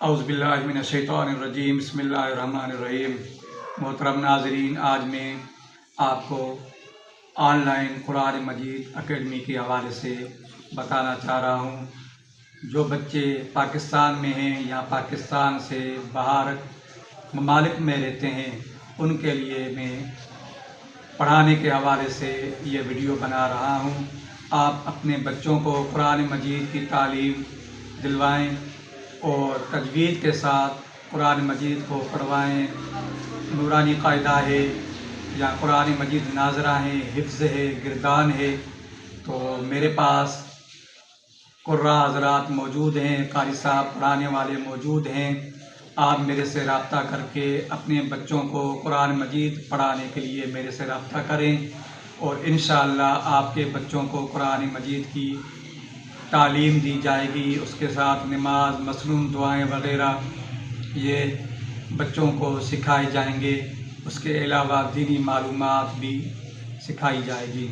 اعوذ باللہ من الشیطان الرجیم بسم اللہ الرحمن الرحیم۔ محترم ناظرین، آج میں آپ کو on line Quran Majeed academy کے حوالے سے بتانا چاہ رہا ہوں۔ جو بچے پاکستان میں ہیں یا پاکستان سے باہر ممالک میں رہتے ہیں، ان کے لیے میں پڑھانے کے حوالے سے یہ ویڈیو بنا رہا ہوں۔ آپ اپنے بچوں کو قرآن مجید کی تعلیم دلوائیں اور تجوید کے ساتھ قرآن مجید کو پڑھوائیں۔ نورانی قاعدہ ہے یا قرآن مجید ناظرہ ہے، حفظ ہے، گردان ہے، تو میرے پاس قراء حضرات موجود ہیں، قاری صاحب پڑھانے والے موجود ہیں۔ آپ میرے سے رابطہ کر کے اپنے بچوں کو قرآن مجید پڑھانے کے لیے میرے سے رابطہ کریں، اور انشاءاللہ آپ کے بچوں کو قرآن مجید کی تعلیم دی جائے گی۔ اس کے ساتھ نماز، مصنون دعائیں وغیرہ یہ بچوں کو سکھائے جائیں گے۔ اس کے علاوہ دینی معلومات بھی سکھائی جائے گی۔